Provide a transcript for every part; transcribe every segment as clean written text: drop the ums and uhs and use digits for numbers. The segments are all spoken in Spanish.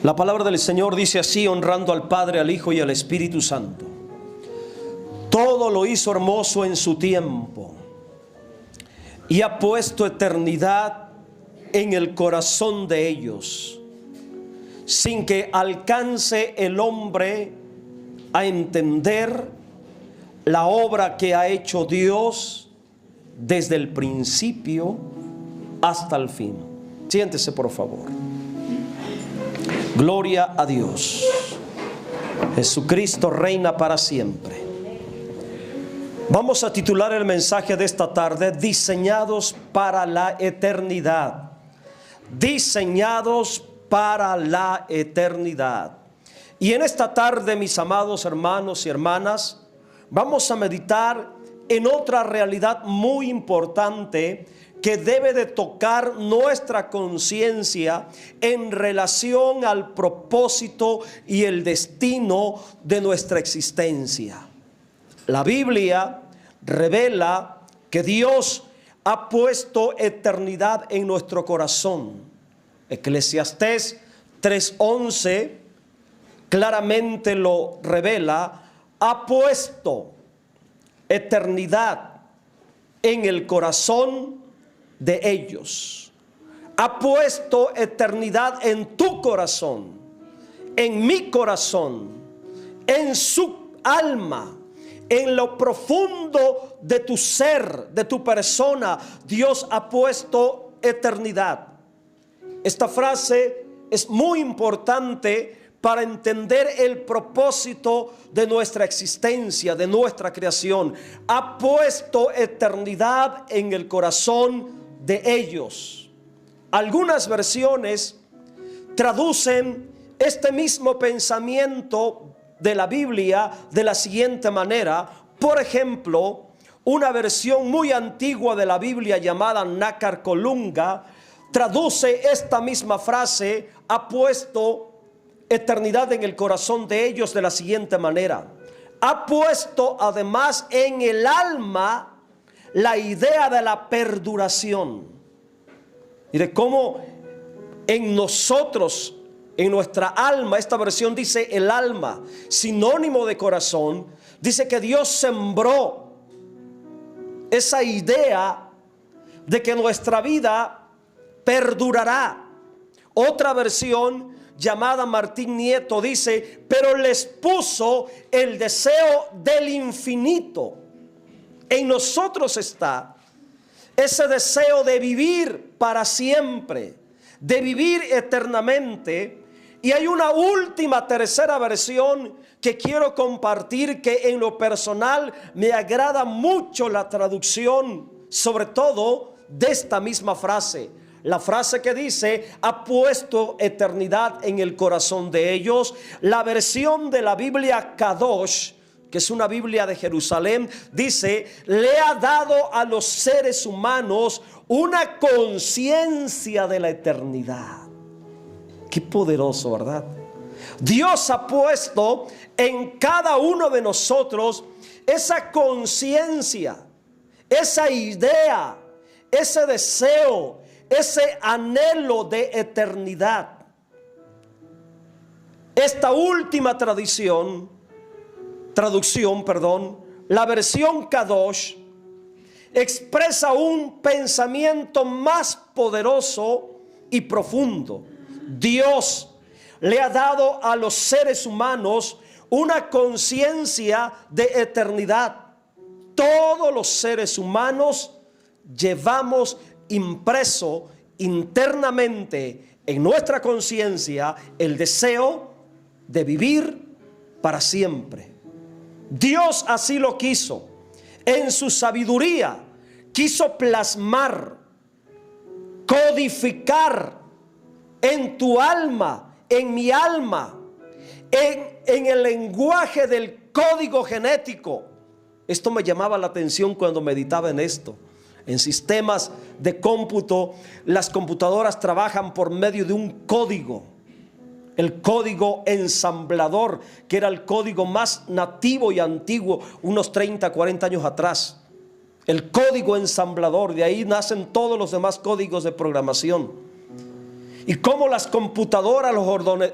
La palabra del Señor dice así, honrando al Padre, al Hijo y al Espíritu Santo. Todo lo hizo hermoso en su tiempo y ha puesto eternidad en el corazón de ellos, sin que alcance el hombre a entender la obra que ha hecho Dios desde el principio hasta el fin. Siéntese, por favor. Gloria a Dios. Jesucristo reina para siempre. Vamos a titular el mensaje de esta tarde: diseñados para la eternidad. Diseñados para la eternidad. Y en esta tarde, mis amados hermanos y hermanas, vamos a meditar en otra realidad muy importante que debe de tocar nuestra conciencia en relación al propósito y el destino de nuestra existencia. La Biblia revela que Dios ha puesto eternidad en nuestro corazón. Eclesiastés 3:11 claramente lo revela. Ha puesto eternidad en el corazón de ellos. Ha puesto eternidad en tu corazón, en mi corazón, en su alma, en lo profundo de tu ser, de tu persona. Dios ha puesto eternidad. Esta frase es muy importante para entender el propósito de nuestra existencia, de nuestra creación. Ha puesto eternidad en el corazón de ellos. Algunas versiones traducen este mismo pensamiento de la Biblia de la siguiente manera. Por ejemplo, una versión muy antigua de la Biblia llamada Nácar Colunga traduce esta misma frase: ha puesto eternidad en el corazón de ellos, de la siguiente manera: ha puesto además en el alma la idea de la perduración. Mire cómo en nosotros, en nuestra alma, esta versión dice el alma, sinónimo de corazón, dice que Dios sembró esa idea de que nuestra vida perdurará. Otra versión llamada Martín Nieto dice: pero les puso el deseo del infinito. En nosotros está ese deseo de vivir para siempre, de vivir eternamente. Y hay una última, tercera versión que quiero compartir, que en lo personal me agrada mucho la traducción, sobre todo de esta misma frase. La frase que dice: ha puesto eternidad en el corazón de ellos. La versión de la Biblia Kadosh, que es una Biblia de Jerusalén, dice: le ha dado a los seres humanos una conciencia de la eternidad. Qué poderoso, ¿verdad? Dios ha puesto en cada uno de nosotros esa conciencia, esa idea, ese deseo, ese anhelo de eternidad. Esta última traducción, la versión Kadosh, expresa un pensamiento más poderoso y profundo. Dios le ha dado a los seres humanos una conciencia de eternidad. Todos los seres humanos llevamos impreso internamente en nuestra conciencia el deseo de vivir para siempre. Dios así lo quiso. En su sabiduría quiso plasmar, codificar en tu alma, en mi alma, en el lenguaje del código genético. Esto me llamaba la atención cuando meditaba en esto. En sistemas de cómputo, las computadoras trabajan por medio de un código. El código ensamblador, que era el código más nativo y antiguo unos 30, 40 años atrás. El código ensamblador, de ahí nacen todos los demás códigos de programación. y cómo las computadoras, los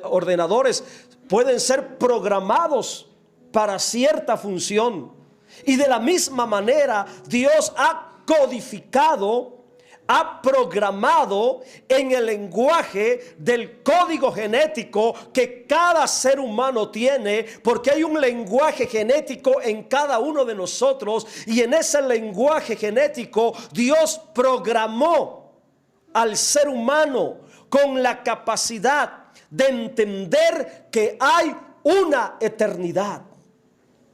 ordenadores pueden ser programados para cierta función. Y de la misma manera Dios ha codificado, ha programado en el lenguaje del código genético que cada ser humano tiene, porque hay un lenguaje genético en cada uno de nosotros, y en ese lenguaje genético Dios programó al ser humano con la capacidad de entender que hay una eternidad.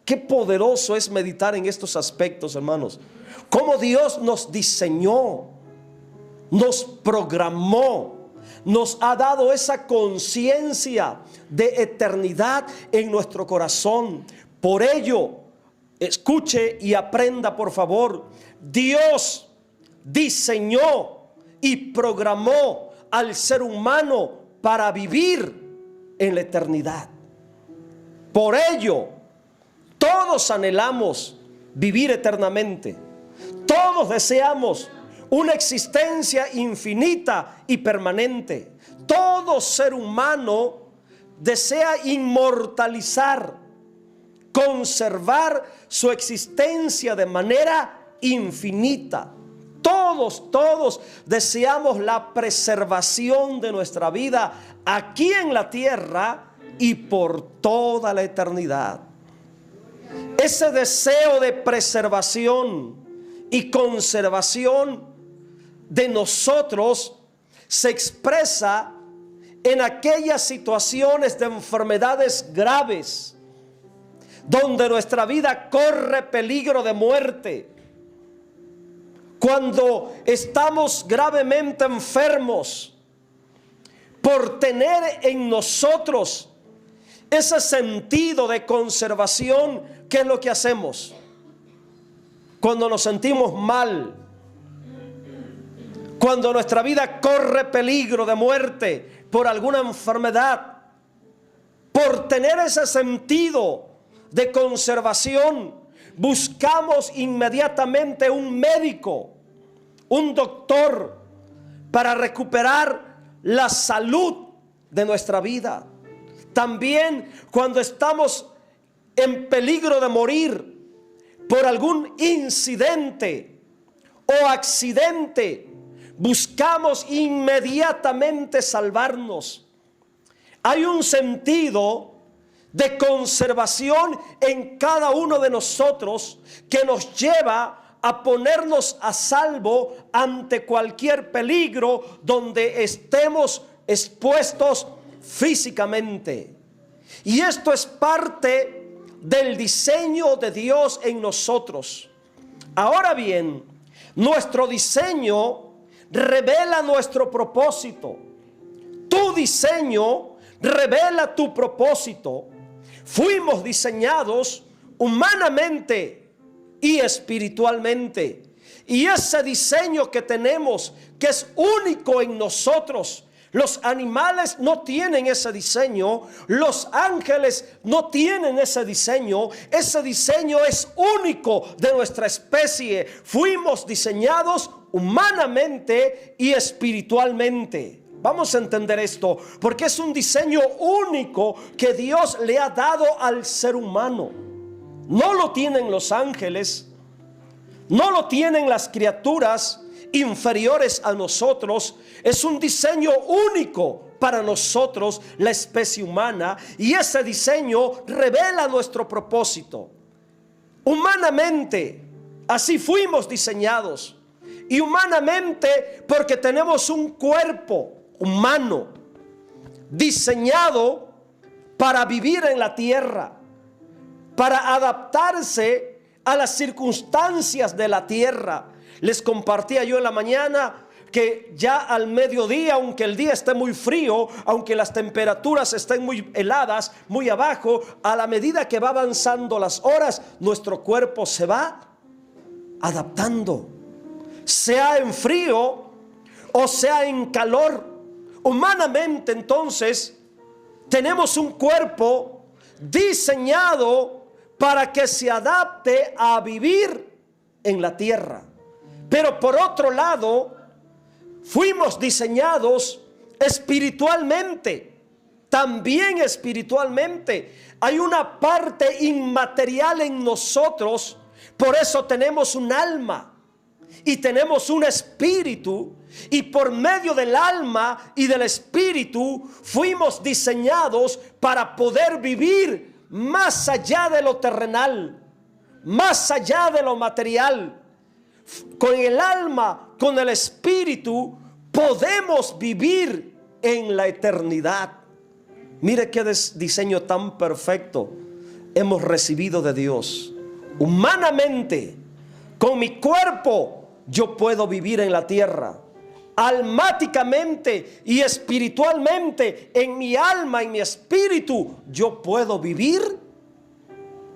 Qué poderoso es meditar en estos aspectos, hermanos. Cómo Dios nos diseñó, nos programó, nos ha dado esa conciencia de eternidad en nuestro corazón. Por ello, escuche y aprenda, por favor, Dios diseñó y programó al ser humano para vivir en la eternidad. Por ello, todos anhelamos vivir eternamente. Todos deseamos una existencia infinita y permanente. Todo ser humano desea inmortalizar, conservar su existencia de manera infinita. Todos deseamos la preservación de nuestra vida aquí en la tierra y por toda la eternidad. Ese deseo de preservación y conservación de nosotros se expresa en aquellas situaciones de enfermedades graves, donde nuestra vida corre peligro de muerte. Cuando estamos gravemente enfermos, por tener en nosotros ese sentido de conservación, ¿qué es lo que hacemos? Cuando nos sentimos mal, cuando nuestra vida corre peligro de muerte por alguna enfermedad, por tener ese sentido de conservación, buscamos inmediatamente un médico, un doctor, para recuperar la salud de nuestra vida. También cuando estamos en peligro de morir por algún incidente o accidente, buscamos inmediatamente salvarnos. Hay un sentido de conservación en cada uno de nosotros que nos lleva a ponernos a salvo ante cualquier peligro donde estemos expuestos físicamente. Y esto es parte del diseño de Dios en nosotros. Ahora bien, nuestro diseño revela nuestro propósito. Tu diseño revela tu propósito. Fuimos diseñados humanamente y espiritualmente. Y ese diseño que tenemos, que es único en nosotros, los animales no tienen ese diseño, los ángeles no tienen ese diseño es único de nuestra especie. Fuimos diseñados humanamente y espiritualmente. Vamos a entender esto, porque es un diseño único que Dios le ha dado al ser humano. No lo tienen los ángeles, no lo tienen las criaturas inferiores a nosotros. Es un diseño único para nosotros, la especie humana, y ese diseño revela nuestro propósito. Humanamente, así fuimos diseñados, y humanamente porque tenemos un cuerpo humano diseñado para vivir en la tierra, para adaptarse a las circunstancias de la tierra. Les compartía yo en la mañana que ya al mediodía, aunque el día esté muy frío, aunque las temperaturas estén muy heladas, muy abajo, a la medida que va avanzando las horas, nuestro cuerpo se va adaptando, sea en frío o sea en calor. Humanamente, entonces, tenemos un cuerpo diseñado para que se adapte a vivir en la tierra. Pero por otro lado, fuimos diseñados espiritualmente, también espiritualmente, hay una parte inmaterial en nosotros. Por eso tenemos un alma y tenemos un espíritu, y por medio del alma y del espíritu fuimos diseñados para poder vivir más allá de lo terrenal, más allá de lo material. Con el alma, con el espíritu, podemos vivir en la eternidad. Mire qué diseño tan perfecto hemos recibido de Dios. Humanamente, con mi cuerpo, yo puedo vivir en la tierra. Almáticamente y espiritualmente, en mi alma, en mi espíritu, yo puedo vivir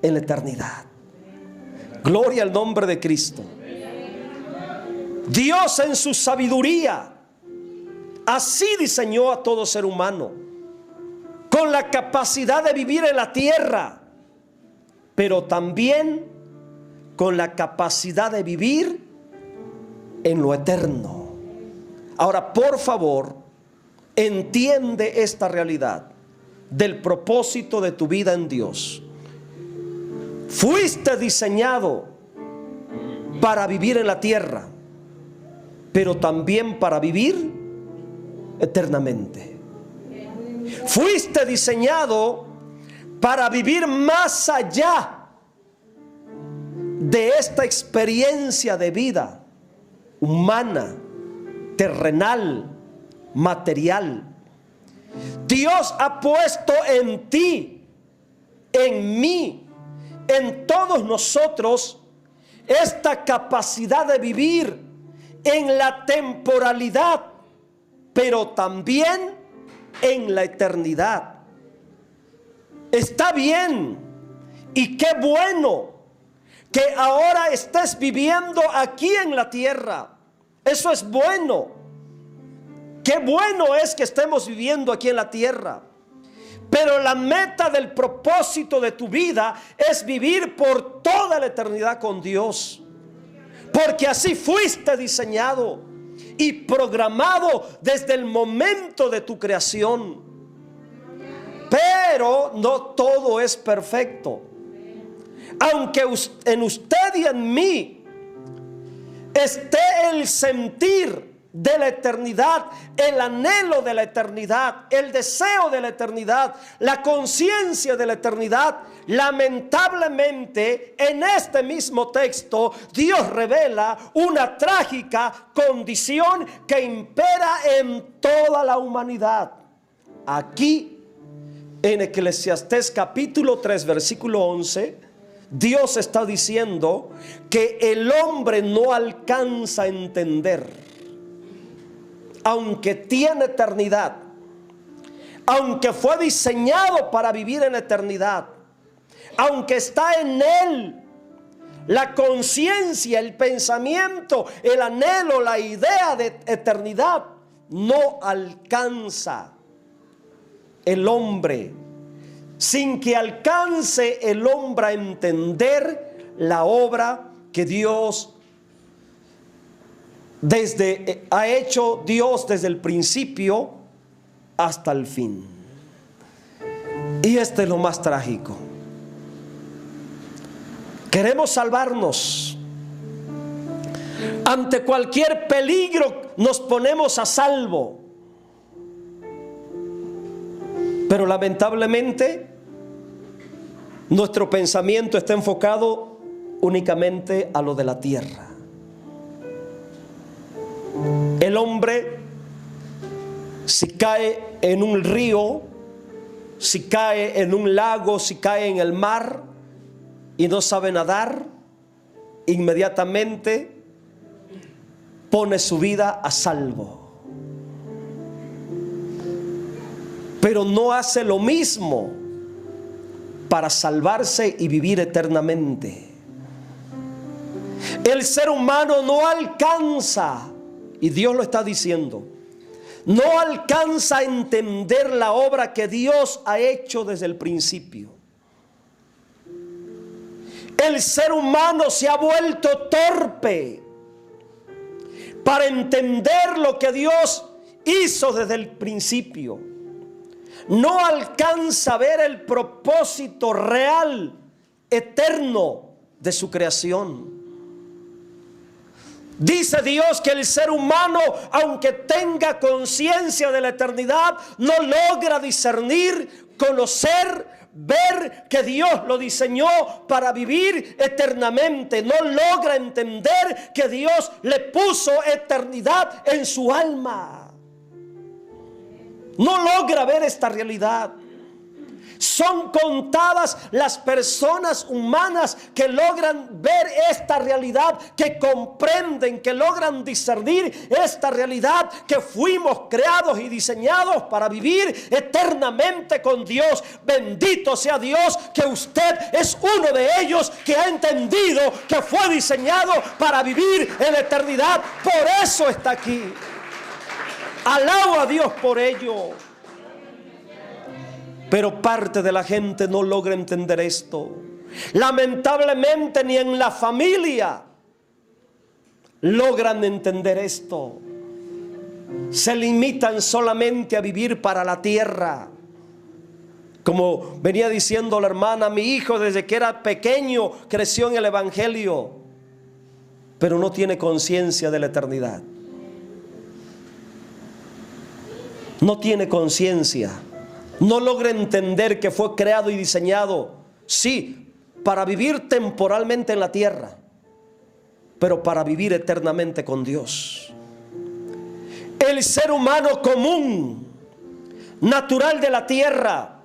en la eternidad. Gloria al nombre de Cristo. Dios en su sabiduría así diseñó a todo ser humano, con la capacidad de vivir en la tierra, pero también con la capacidad de vivir en lo eterno. Ahora, por favor, entiende esta realidad del propósito de tu vida en Dios. Fuiste diseñado para vivir en la tierra, pero también para vivir eternamente. Fuiste diseñado para vivir más allá de esta experiencia de vida humana, terrenal, material. Dios ha puesto en ti, en mí, en todos nosotros, esta capacidad de vivir en la temporalidad, pero también en la eternidad. Está bien y qué bueno que ahora estés viviendo aquí en la tierra. Eso es bueno. Qué bueno es que estemos viviendo aquí en la tierra. Pero la meta del propósito de tu vida es vivir por toda la eternidad con Dios. Porque así fuiste diseñado y programado desde el momento de tu creación. Pero no todo es perfecto. Aunque en usted y en mí esté el sentir de la eternidad, el anhelo de la eternidad, el deseo de la eternidad, la conciencia de la eternidad, lamentablemente en este mismo texto Dios revela una trágica condición que impera en toda la humanidad. Aquí en Eclesiastés capítulo 3 versículo 11, Dios está diciendo que el hombre no alcanza a entender, aunque tiene eternidad, aunque fue diseñado para vivir en eternidad, aunque está en él la conciencia, el pensamiento, el anhelo, la idea de eternidad, no alcanza el hombre, sin que alcance el hombre a entender la obra que Dios ha hecho Dios desde el principio hasta el fin. Y este es lo más trágico. Queremos salvarnos. Ante cualquier peligro nos ponemos a salvo. Pero lamentablemente nuestro pensamiento está enfocado únicamente a lo de la tierra. El hombre, si cae en un río, si cae en un lago, si cae en el mar y no sabe nadar, inmediatamente pone su vida a salvo. Pero no hace lo mismo para salvarse y vivir eternamente. El ser humano no alcanza, y Dios lo está diciendo, no alcanza a entender la obra que Dios ha hecho desde el principio. El ser humano se ha vuelto torpe para entender lo que Dios hizo desde el principio, no alcanza a ver el propósito real, eterno de su creación. Dice Dios que el ser humano, aunque tenga conciencia de la eternidad, no logra discernir, conocer, ver que Dios lo diseñó para vivir eternamente. No logra entender que Dios le puso eternidad en su alma. No logra ver esta realidad. Son contadas las personas humanas que logran ver esta realidad, que comprenden, que logran discernir esta realidad, que fuimos creados y diseñados para vivir eternamente con Dios. Bendito sea Dios que usted es uno de ellos que ha entendido que fue diseñado para vivir en la eternidad. Por eso está aquí. Alabo a Dios por ello. Pero parte de la gente no logra entender esto. Lamentablemente ni en la familia logran entender esto. Se limitan solamente a vivir para la tierra. Como venía diciendo la hermana, mi hijo desde que era pequeño creció en el evangelio, pero no tiene conciencia de la eternidad. No tiene conciencia. No logra entender que fue creado y diseñado, sí, para vivir temporalmente en la tierra, pero para vivir eternamente con Dios. El ser humano común, natural de la tierra,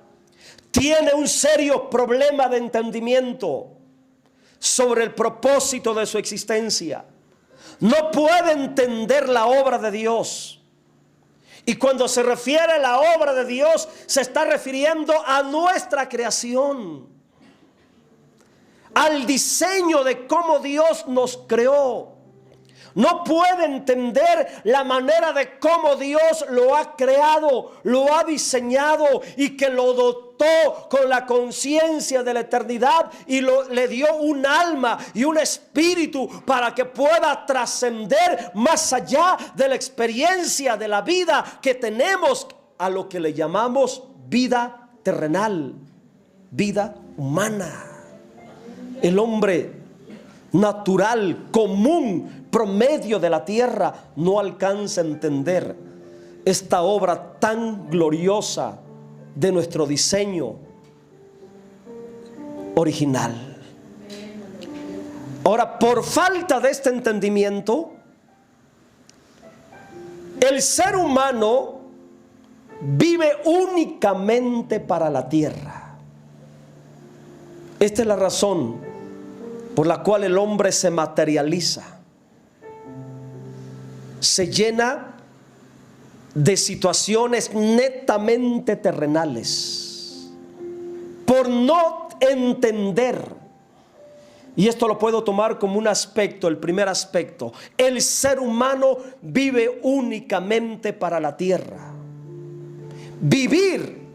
tiene un serio problema de entendimiento sobre el propósito de su existencia. No puede entender la obra de Dios. Y cuando se refiere a la obra de Dios, se está refiriendo a nuestra creación, al diseño de cómo Dios nos creó. No puede entender la manera de cómo Dios lo ha creado, lo ha diseñado y que lo dotó con la conciencia de la eternidad y le dio un alma y un espíritu para que pueda trascender más allá de la experiencia de la vida que tenemos, a lo que le llamamos vida terrenal, vida humana. El hombre natural, común, promedio de la tierra no alcanza a entender esta obra tan gloriosa de nuestro diseño original. Ahora, por falta de este entendimiento, el ser humano vive únicamente para la tierra. Esta es la razón por la cual el hombre se materializa, se llena de situaciones netamente terrenales, por no entender. Y esto lo puedo tomar como un aspecto, el primer aspecto. El ser humano vive únicamente para la tierra. Vivir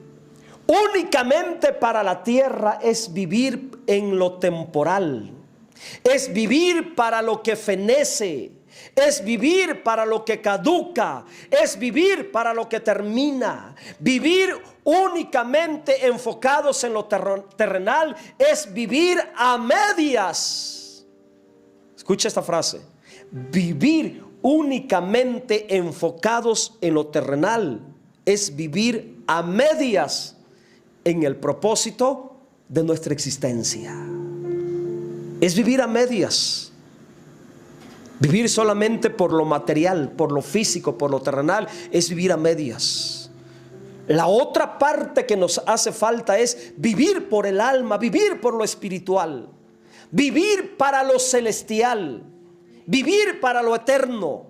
únicamente para la tierra es vivir en lo temporal. Es vivir para lo que fenece, es vivir para lo que caduca, es vivir para lo que termina. Vivir únicamente enfocados en lo terrenal es vivir a medias. Escucha esta frase: vivir únicamente enfocados en lo terrenal es vivir a medias en el propósito de nuestra existencia. Es vivir a medias. Vivir solamente por lo material, por lo físico, por lo terrenal, es vivir a medias. La otra parte que nos hace falta es vivir por el alma, vivir por lo espiritual, vivir para lo celestial, vivir para lo eterno.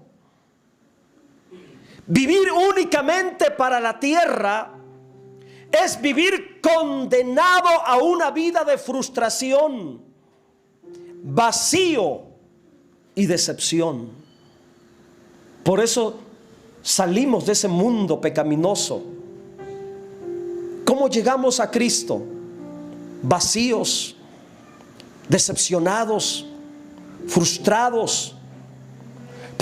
Vivir únicamente para la tierra es vivir condenado a una vida de frustración, vacío y decepción. Por eso salimos de ese mundo pecaminoso. ¿Cómo llegamos a Cristo? Vacíos, decepcionados, frustrados.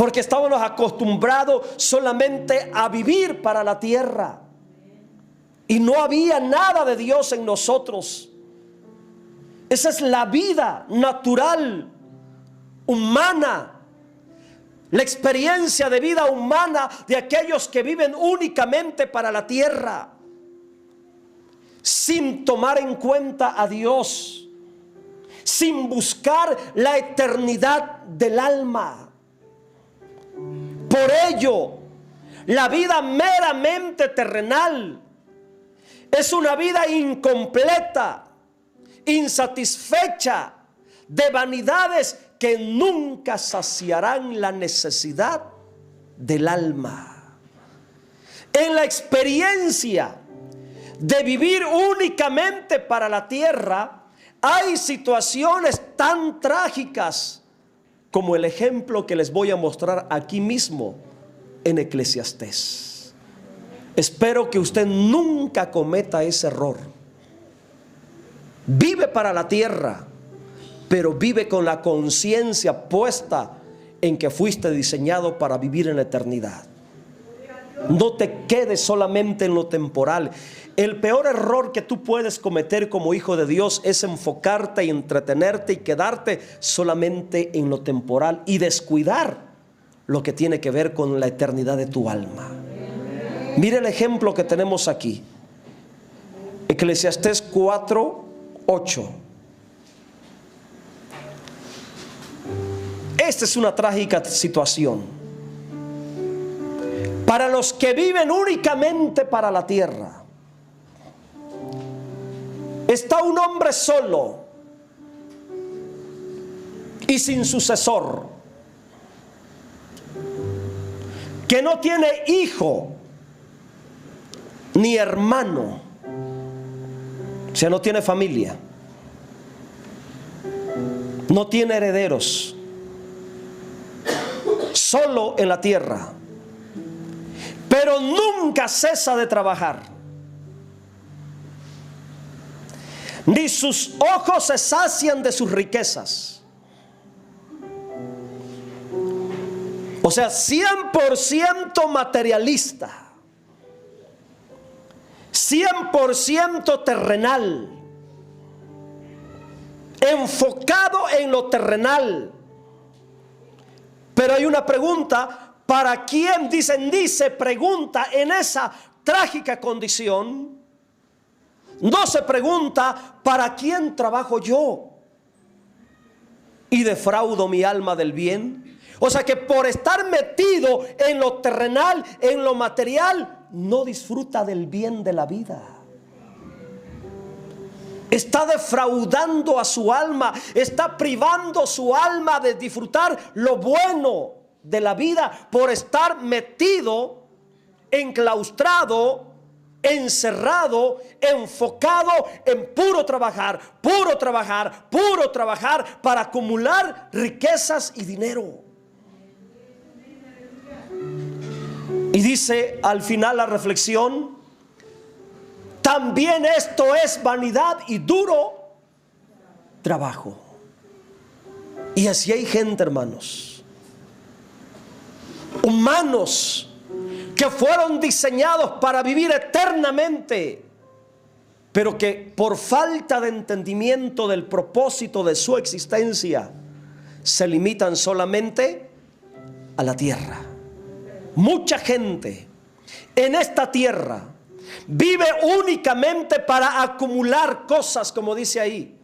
Porque estábamos acostumbrados solamente a vivir para la tierra. Y no había nada de Dios en nosotros. Esa es la vida natural, humana. La experiencia de vida humana de aquellos que viven únicamente para la tierra, sin tomar en cuenta a Dios, sin buscar la eternidad del alma. Por ello, la vida meramente terrenal es una vida incompleta, insatisfecha, de vanidades que nunca saciarán la necesidad del alma. En la experiencia de vivir únicamente para la tierra, hay situaciones tan trágicas como el ejemplo que les voy a mostrar aquí mismo en Eclesiastés. Espero que usted nunca cometa ese error. Vive para la tierra, pero vive con la conciencia puesta en que fuiste diseñado para vivir en la eternidad. No te quedes solamente en lo temporal. El peor error que tú puedes cometer como hijo de Dios es enfocarte y entretenerte y quedarte solamente en lo temporal y descuidar lo que tiene que ver con la eternidad de tu alma. Mire el ejemplo que tenemos aquí. Eclesiastés 4:8. Esta es una trágica situación. Para los que viven únicamente para la tierra, está un hombre solo y sin sucesor, que no tiene hijo ni hermano, o sea, no tiene familia, no tiene herederos, solo en la tierra, pero nunca cesa de trabajar, ni sus ojos se sacian de sus riquezas. O sea, 100% materialista, 100% terrenal, enfocado en lo terrenal. Pero hay una pregunta: ¿para quién? Dice pregunta en esa trágica condición. No se pregunta: ¿para quién trabajo yo y defraudo mi alma del bien? O sea que por estar metido en lo terrenal, en lo material, no disfruta del bien de la vida. Está defraudando a su alma, está privando su alma de disfrutar lo bueno de la vida por estar metido, enclaustrado, encerrado, enfocado en puro trabajar, puro trabajar, puro trabajar para acumular riquezas y dinero. Y dice al final la reflexión: también esto es vanidad y duro trabajo. Y así hay gente, hermanos, humanos, que fueron diseñados para vivir eternamente, pero que por falta de entendimiento del propósito de su existencia se limitan solamente a la tierra. Mucha gente en esta tierra vive únicamente para acumular cosas, como dice ahí.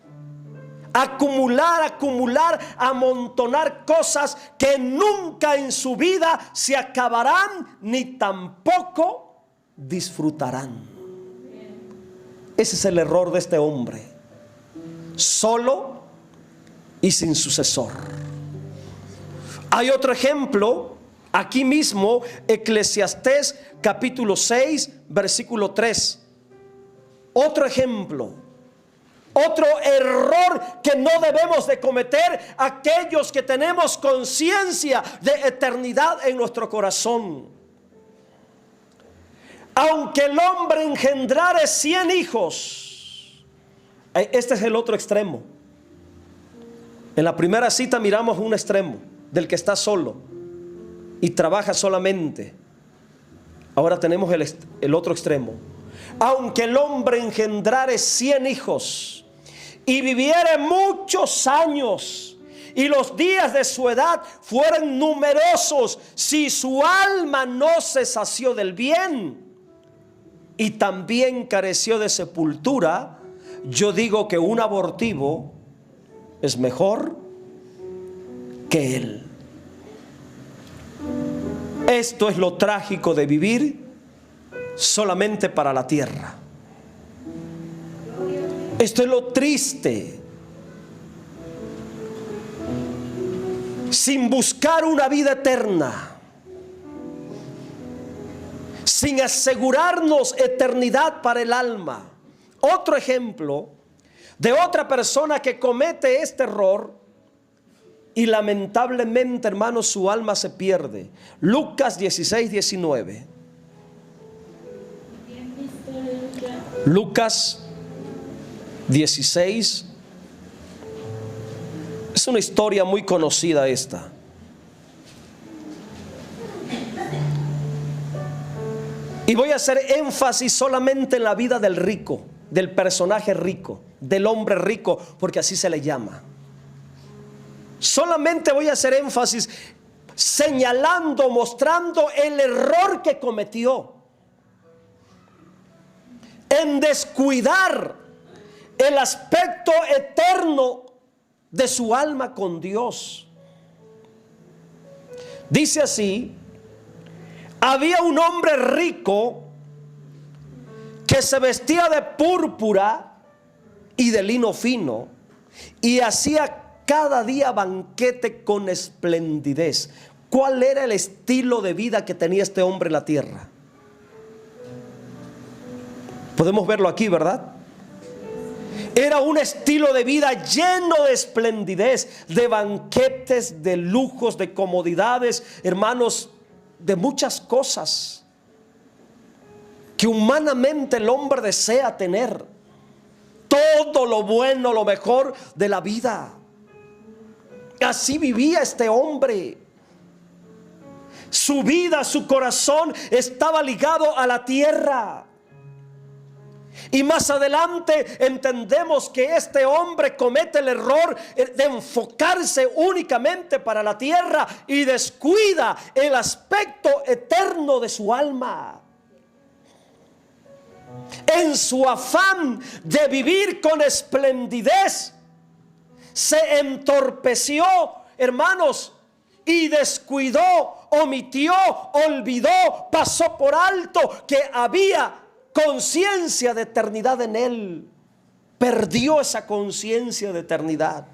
Acumular, amontonar cosas que nunca en su vida se acabarán ni tampoco disfrutarán. Ese es el error de este hombre, solo y sin sucesor. Hay otro ejemplo aquí mismo, Eclesiastés capítulo 6, versículo 3. Otro ejemplo, otro error que no debemos de cometer aquellos que tenemos conciencia de eternidad en nuestro corazón. Aunque el hombre engendrare 100 hijos, este es el otro extremo. En la primera cita miramos un extremo del que está solo. y trabaja solamente. Ahora tenemos el otro extremo. Aunque el hombre engendrare 100 hijos y viviere muchos años, y los días de su edad fueran numerosos, si su alma no se sació del bien y también careció de sepultura, yo digo que un abortivo es mejor que él. Esto es lo trágico de vivir solamente para la tierra. Esto es lo triste. Sin buscar una vida eterna, sin asegurarnos eternidad para el alma. Otro ejemplo de otra persona que comete este error y lamentablemente, hermanos, su alma se pierde. Lucas 16, 19. Lucas 16. Es una historia muy conocida esta. Y voy a hacer énfasis solamente en la vida del rico, del personaje rico, del hombre rico, porque así se le llama. Solamente voy a hacer énfasis señalando, mostrando el error que cometió en descuidar el aspecto eterno de su alma con Dios. Dice así: había un hombre rico que se vestía de púrpura y de lino fino y hacía cada día banquete con esplendidez. ¿Cuál era el estilo de vida que tenía este hombre en la tierra? Podemos verlo aquí, ¿verdad? Era un estilo de vida lleno de esplendidez, de banquetes, de lujos, de comodidades, hermanos, de muchas cosas que humanamente el hombre desea tener. Todo lo bueno, lo mejor de la vida. Así vivía este hombre. Su vida, su corazón estaba ligado a la tierra. Y más adelante entendemos que este hombre comete el error de enfocarse únicamente para la tierra y descuida el aspecto eterno de su alma. En su afán de vivir con esplendidez, se entorpeció, hermanos, y descuidó, omitió, olvidó, pasó por alto que había conciencia de eternidad en él. Perdió esa conciencia de eternidad.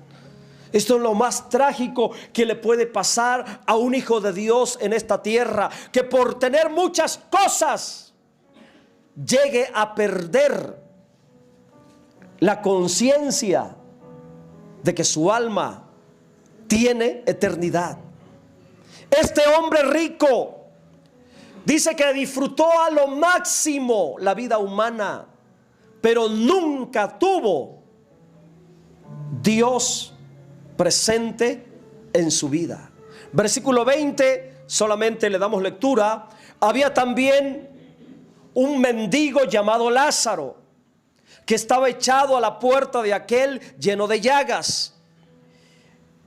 Esto es lo más trágico que le puede pasar a un hijo de Dios en esta tierra, que por tener muchas cosas llegue a perder la conciencia de que su alma tiene eternidad. Este hombre rico dice que disfrutó a lo máximo la vida humana, pero nunca tuvo Dios presente en su vida. Versículo 20, solamente le damos lectura. Había también un mendigo llamado Lázaro, que estaba echado a la puerta de aquel lleno de llagas,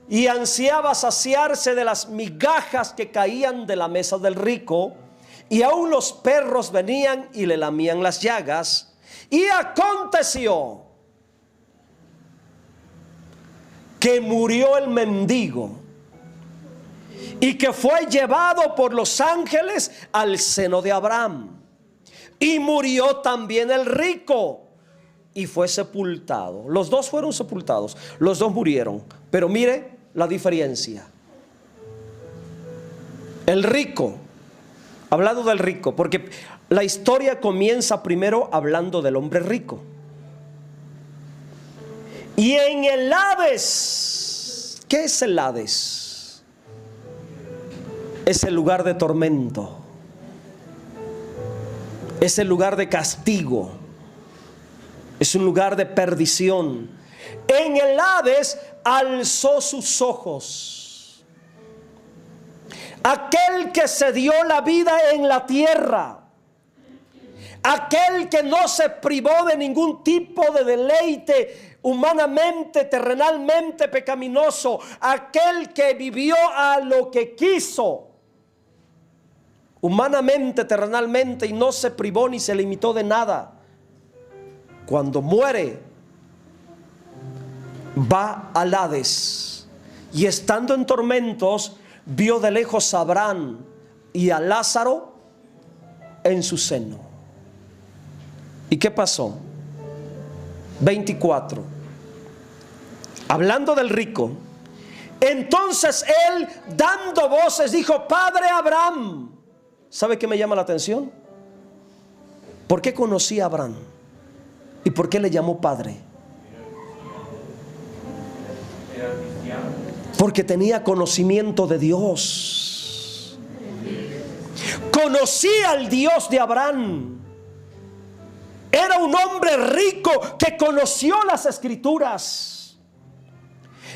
y ansiaba saciarse de las migajas que caían de la mesa del rico, y aún los perros venían y le lamían las llagas. Y aconteció que murió el mendigo y que fue llevado por los ángeles al seno de Abraham. Y murió también el rico y fue sepultado. Los dos fueron sepultados, los dos murieron. Pero mire la diferencia. El rico, hablando del rico, porque la historia comienza primero hablando del hombre rico. Y en el Hades, ¿qué es el Hades? Es el lugar de tormento, es el lugar de castigo, es un lugar de perdición. En el Hades alzó sus ojos aquel que se dio la vida en la tierra, aquel que no se privó de ningún tipo de deleite humanamente, terrenalmente pecaminoso, aquel que vivió a lo que quiso, humanamente, terrenalmente, y no se privó ni se limitó de nada. Cuando muere, va al Hades, y estando en tormentos, vio de lejos a Abraham y a Lázaro en su seno. ¿Y qué pasó? 24. Hablando del rico, entonces él, dando voces, dijo: Padre Abraham. ¿Sabe qué me llama la atención? ¿Por qué conocía a Abraham? ¿Y por qué le llamó padre? Porque tenía conocimiento de Dios. Conocía al Dios de Abraham. Era un hombre rico que conoció las Escrituras.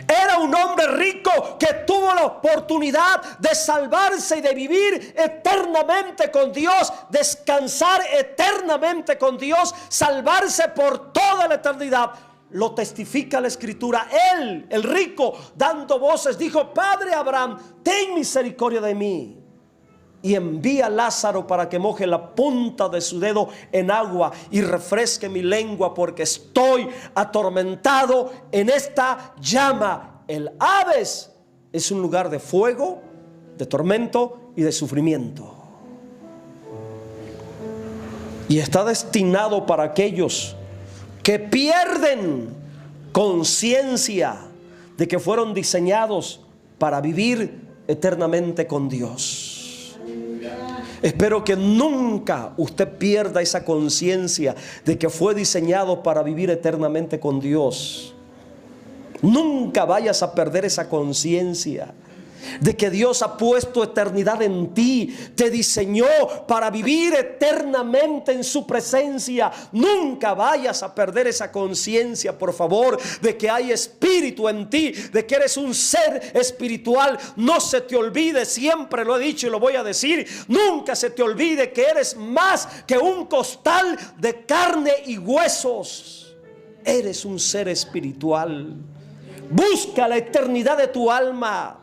Era un hombre rico que tuvo la oportunidad de salvarse y de vivir eternamente con Dios, descansar eternamente con Dios, salvarse por toda la eternidad. Lo testifica la Escritura. Él, el rico, dando voces, dijo: Padre Abraham, ten misericordia de mí, y envía a Lázaro para que moje la punta de su dedo en agua y refresque mi lengua, porque estoy atormentado en esta llama. El Hades es un lugar de fuego, de tormento y de sufrimiento, y está destinado para aquellos que pierden conciencia de que fueron diseñados para vivir eternamente con Dios. Espero que nunca usted pierda esa conciencia de que fue diseñado para vivir eternamente con Dios. Nunca vayas a perder esa conciencia de que Dios ha puesto eternidad en ti, te diseñó para vivir eternamente en su presencia. Nunca vayas a perder esa conciencia, por favor, de que hay espíritu en ti, de que eres un ser espiritual. No se te olvide, siempre lo he dicho y lo voy a decir, nunca se te olvide que eres más que un costal de carne y huesos. Eres un ser espiritual. Busca la eternidad de tu alma.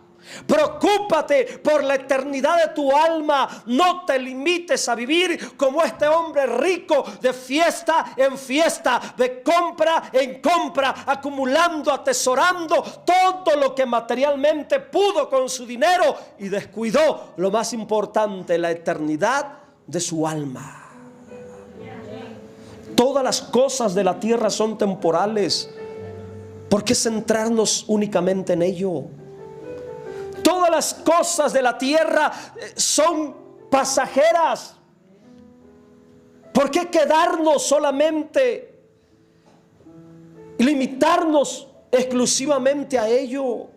Preocúpate por la eternidad de tu alma. No te limites a vivir como este hombre rico, de fiesta en fiesta, de compra en compra, acumulando, atesorando todo lo que materialmente pudo con su dinero, y descuidó lo más importante, la eternidad de su alma. Todas las cosas de la tierra son temporales. ¿Por qué centrarnos únicamente en ello? Todas las cosas de la tierra son pasajeras. ¿Por qué quedarnos solamente y limitarnos exclusivamente a ello?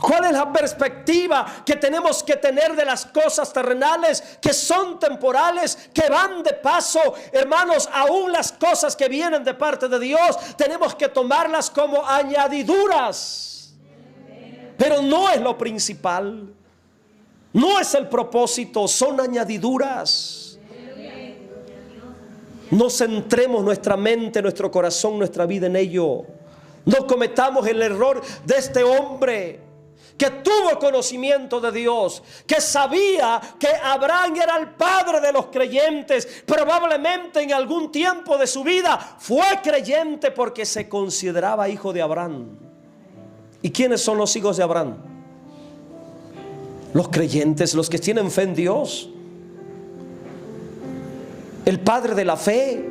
¿Cuál es la perspectiva que tenemos que tener de las cosas terrenales, que son temporales, que van de paso? Hermanos, aún las cosas que vienen de parte de Dios tenemos que tomarlas como añadiduras. Pero no es lo principal, no es el propósito, son añadiduras. No centremos nuestra mente, nuestro corazón, nuestra vida en ello. No cometamos el error de este hombre que tuvo conocimiento de Dios, que sabía que Abraham era el padre de los creyentes. Probablemente en algún tiempo de su vida fue creyente porque se consideraba hijo de Abraham. ¿Y quiénes son los hijos de Abraham? Los creyentes, los que tienen fe en Dios. El padre de la fe.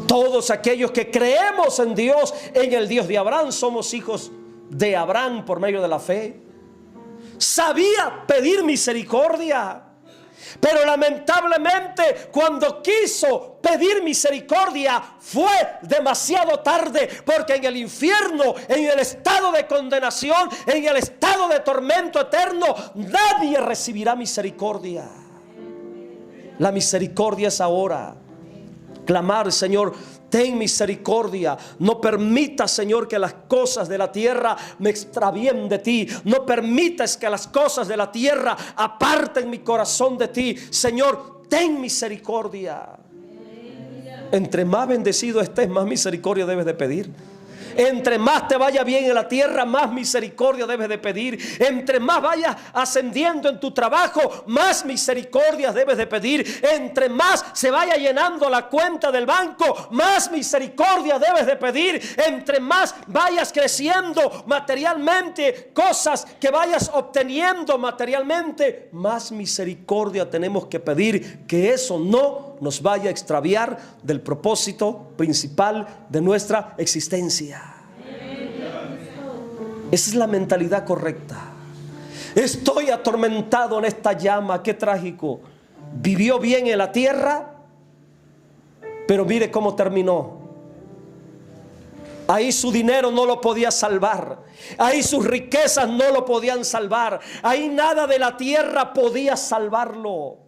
Todos aquellos que creemos en Dios, en el Dios de Abraham, somos hijos de Abraham por medio de la fe. Sabía pedir misericordia, pero lamentablemente cuando quiso pedir misericordia fue demasiado tarde, porque en el infierno, en el estado de condenación, en el estado de tormento eterno, nadie recibirá misericordia. La misericordia es ahora. Clamar: Señor, ten misericordia. No permitas, Señor, que las cosas de la tierra me extravíen de ti. No permitas que las cosas de la tierra aparten mi corazón de ti. Señor, ten misericordia. Entre más bendecido estés, más misericordia debes de pedir. Entre más te vaya bien en la tierra, más misericordia debes de pedir. Entre más vayas ascendiendo en tu trabajo, más misericordia debes de pedir. Entre más se vaya llenando la cuenta del banco, más misericordia debes de pedir. Entre más vayas creciendo materialmente, cosas que vayas obteniendo materialmente, más misericordia tenemos que pedir, que eso no nos vaya a extraviar del propósito principal de nuestra existencia. Esa es la mentalidad correcta. Estoy atormentado en esta llama, qué trágico. Vivió bien en la tierra, pero mire cómo terminó. Ahí su dinero no lo podía salvar. Ahí sus riquezas no lo podían salvar. Ahí nada de la tierra podía salvarlo,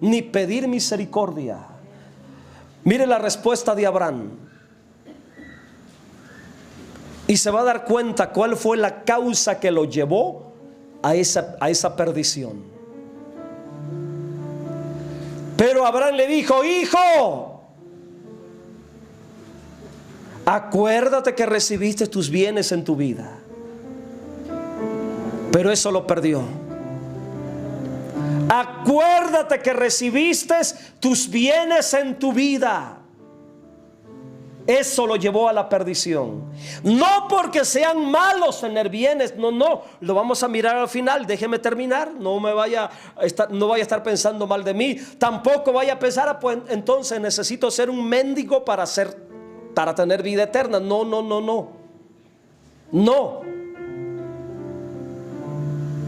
ni pedir misericordia. Mire la respuesta de Abraham, y se va a dar cuenta cuál fue la causa que lo llevó a esa perdición. Pero Abraham le dijo: hijo, acuérdate que recibiste tus bienes en tu vida. Pero eso lo perdió. Acuérdate que recibiste tus bienes en tu vida. Eso lo llevó a la perdición. No porque sean malos tener bienes, no, lo vamos a mirar al final. Déjeme terminar. No vaya a estar pensando mal de mí. Tampoco vaya a pensar, pues entonces necesito ser un mendigo para tener vida eterna. No.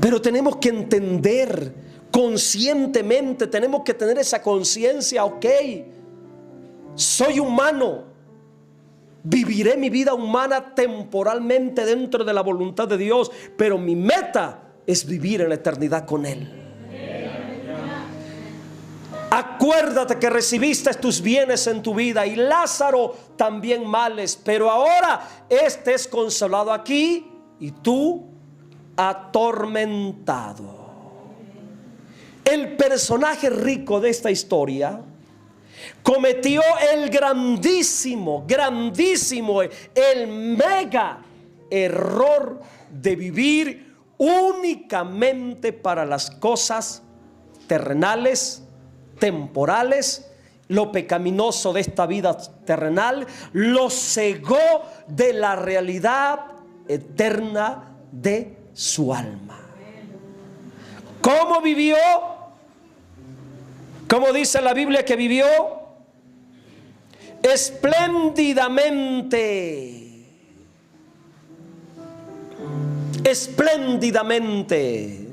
Pero tenemos que entender conscientemente, tenemos que tener esa conciencia. Ok, soy humano, viviré mi vida humana temporalmente dentro de la voluntad de Dios, pero mi meta es vivir en la eternidad con Él. Acuérdate que recibiste tus bienes en tu vida, y Lázaro también males, pero ahora este es consolado aquí y tú atormentado. El personaje rico de esta historia cometió el grandísimo, el mega error de vivir únicamente para las cosas terrenales, temporales. Lo pecaminoso de esta vida terrenal lo cegó de la realidad eterna de su alma. ¿Cómo vivió? ¿Cómo dice la Biblia que vivió? Espléndidamente,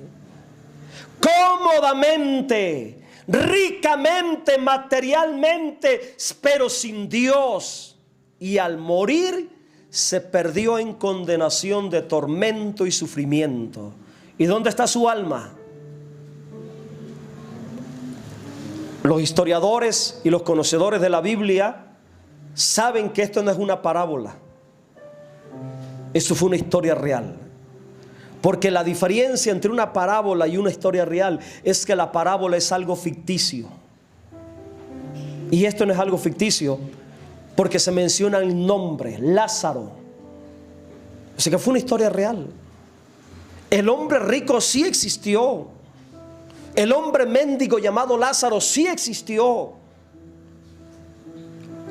cómodamente, ricamente, materialmente, pero sin Dios. Y al morir se perdió en condenación de tormento y sufrimiento. ¿Y dónde está su alma? Los historiadores y los conocedores de la Biblia saben que esto no es una parábola. Eso fue una historia real. Porque la diferencia entre una parábola y una historia real es que la parábola es algo ficticio. Y esto no es algo ficticio porque se menciona el nombre, Lázaro. Así que fue una historia real. El hombre rico sí existió. El hombre mendigo llamado Lázaro sí existió.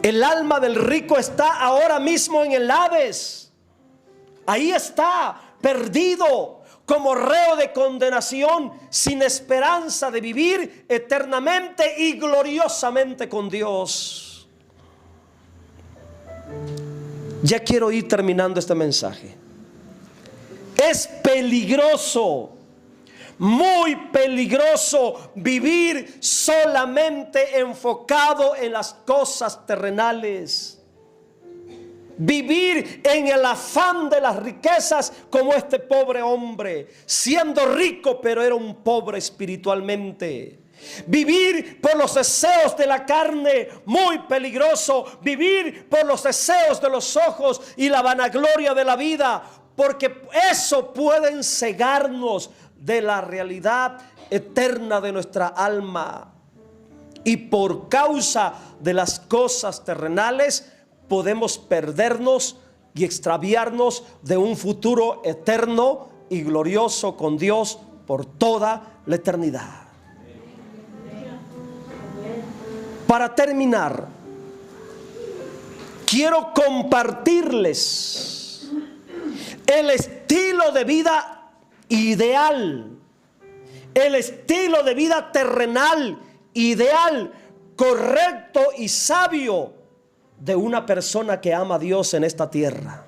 El alma del rico está ahora mismo en el Hades. Ahí está, perdido, como reo de condenación, sin esperanza de vivir eternamente y gloriosamente con Dios. Ya quiero ir terminando este mensaje. Es peligroso, muy peligroso vivir solamente enfocado en las cosas terrenales. Vivir en el afán de las riquezas como este pobre hombre, siendo rico pero era un pobre espiritualmente. Vivir por los deseos de la carne, muy peligroso. Vivir por los deseos de los ojos y la vanagloria de la vida, porque eso puede cegarnos de la realidad eterna de nuestra alma. Y por causa de las cosas terrenales podemos perdernos y extraviarnos de un futuro eterno y glorioso con Dios por toda la eternidad. Para terminar, quiero compartirles el estilo de vida ideal, el estilo de vida terrenal, ideal, correcto y sabio de una persona que ama a Dios en esta tierra.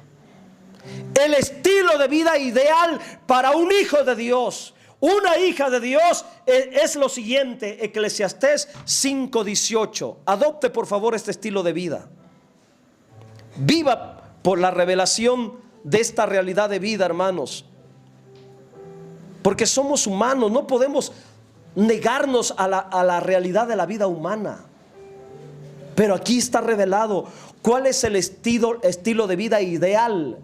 El estilo de vida ideal para un hijo de Dios, una hija de Dios, es lo siguiente. Eclesiastés 5:18. Adopte por favor este estilo de vida. Viva por la revelación de esta realidad de vida, hermanos. Porque somos humanos, no podemos negarnos a la realidad de la vida humana. Pero aquí está revelado cuál es el estilo de vida ideal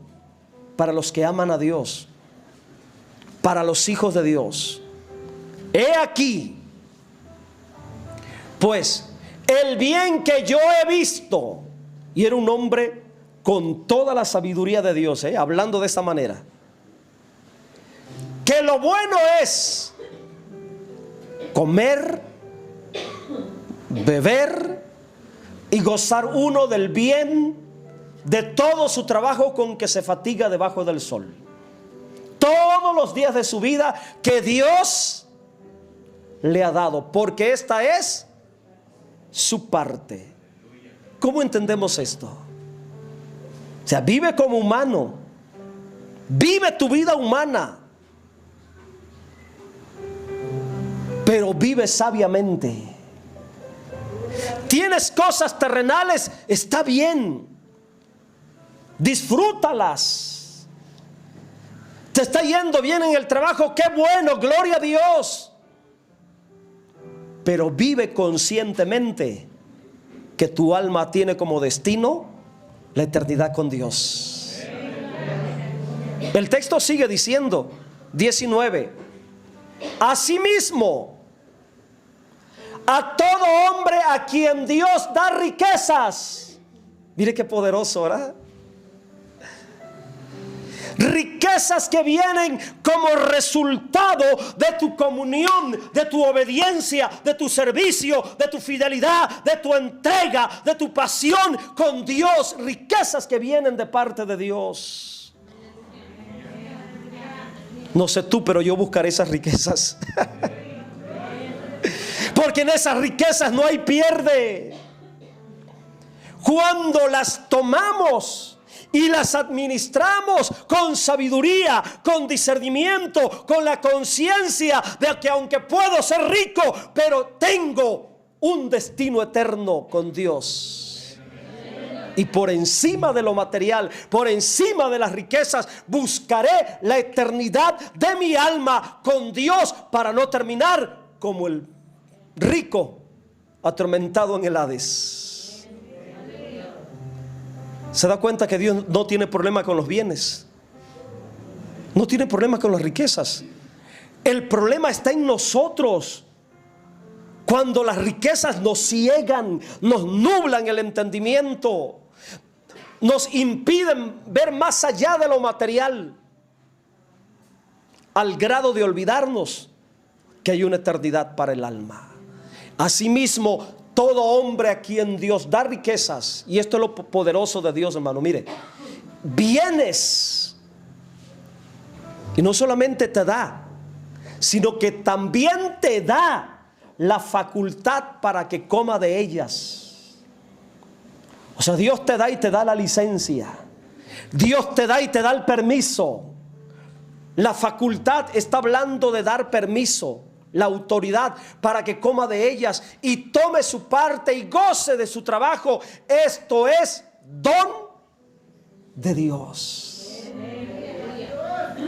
para los que aman a Dios, para los hijos de Dios. He aquí, pues, el bien que yo he visto. Y era un hombre con toda la sabiduría de Dios, hablando de esta manera. Que lo bueno es comer, beber y gozar uno del bien de todo su trabajo con que se fatiga debajo del sol. Todos los días de su vida que Dios le ha dado, porque esta es su parte. ¿Cómo entendemos esto? O sea, vive como humano, vive tu vida humana, pero vive sabiamente. Tienes cosas terrenales, está bien, disfrútalas. Te está yendo bien en el trabajo, qué bueno, gloria a Dios. Pero vive conscientemente que tu alma tiene como destino la eternidad con Dios. El texto sigue diciendo, 19: asimismo, a todo hombre a quien Dios da riquezas. Mire qué poderoso, ¿verdad? Riquezas que vienen como resultado de tu comunión, de tu obediencia, de tu servicio, de tu fidelidad, de tu entrega, de tu pasión con Dios. Riquezas que vienen de parte de Dios. No sé tú, pero yo buscaré esas riquezas. Porque en esas riquezas no hay pierde. Cuando las tomamos y las administramos con sabiduría, con discernimiento, con la conciencia de que aunque puedo ser rico, pero tengo un destino eterno con Dios. Y por encima de lo material, por encima de las riquezas, buscaré la eternidad de mi alma con Dios, para no terminar como el rico atormentado en el Hades. ¿Se da cuenta que Dios no tiene problema con los bienes? No tiene problema con las riquezas. El problema está en nosotros. Cuando las riquezas nos ciegan, nos nublan el entendimiento, nos impiden ver más allá de lo material, al grado de olvidarnos que hay una eternidad para el alma. Asimismo, todo hombre a quien Dios da riquezas, y esto es lo poderoso de Dios, hermano, mire, bienes, y no solamente te da, sino que también te da la facultad para que coma de ellas. O sea, Dios te da y te da la licencia, Dios te da y te da el permiso. La facultad está hablando de dar permiso, la autoridad para que coma de ellas y tome su parte y goce de su trabajo. Esto es don de Dios.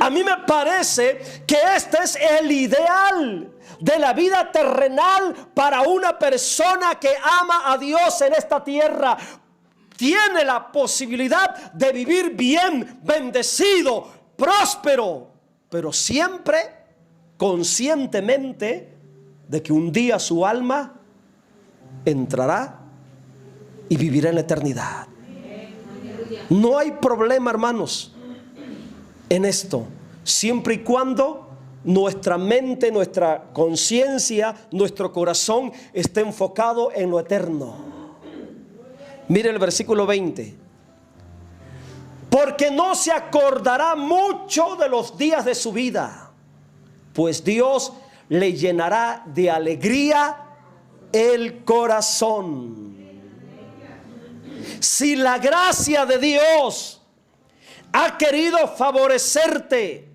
A mí me parece que este es el ideal de la vida terrenal para una persona que ama a Dios en esta tierra tiene la posibilidad de vivir bien, bendecido, próspero, pero siempre conscientemente de que un día su alma entrará y vivirá en la eternidad. No hay problema, hermanos, en esto, siempre y cuando nuestra mente, nuestra conciencia, nuestro corazón esté enfocado en lo eterno. Mire el versículo 20. Porque no se acordará mucho de los días de su vida, pues Dios le llenará de alegría el corazón. Si la gracia de Dios ha querido favorecerte,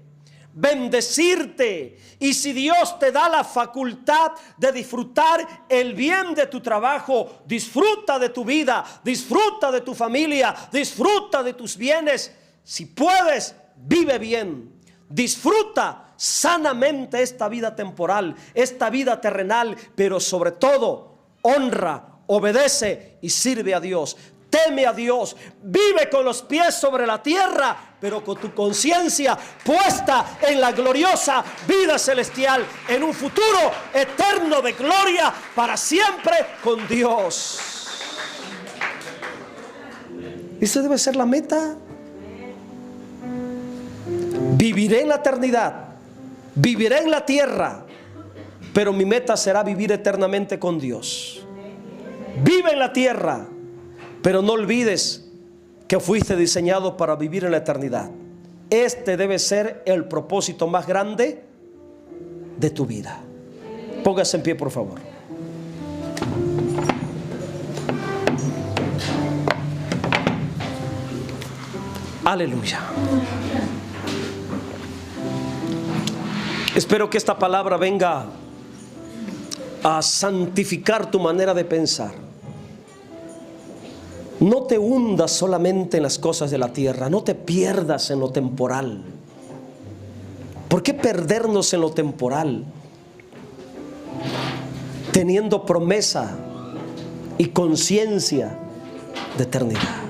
bendecirte, y si Dios te da la facultad de disfrutar el bien de tu trabajo, disfruta de tu vida, disfruta de tu familia, disfruta de tus bienes. Si puedes, vive bien, disfruta sanamente esta vida temporal, esta vida terrenal, pero sobre todo honra, obedece y sirve a Dios. Teme a Dios, vive con los pies sobre la tierra, pero con tu conciencia puesta en la gloriosa vida celestial, en un futuro eterno de gloria para siempre con Dios. Esa debe ser la meta. Viviré en la eternidad, viviré en la tierra, pero mi meta será vivir eternamente con Dios. Vive en la tierra, pero no olvides que fuiste diseñado para vivir en la eternidad. Este debe ser el propósito más grande de tu vida. Póngase en pie, por favor. Aleluya. Espero que esta palabra venga a santificar tu manera de pensar. No te hundas solamente en las cosas de la tierra, no te pierdas en lo temporal. ¿Por qué perdernos en lo temporal? Teniendo promesa y conciencia de eternidad.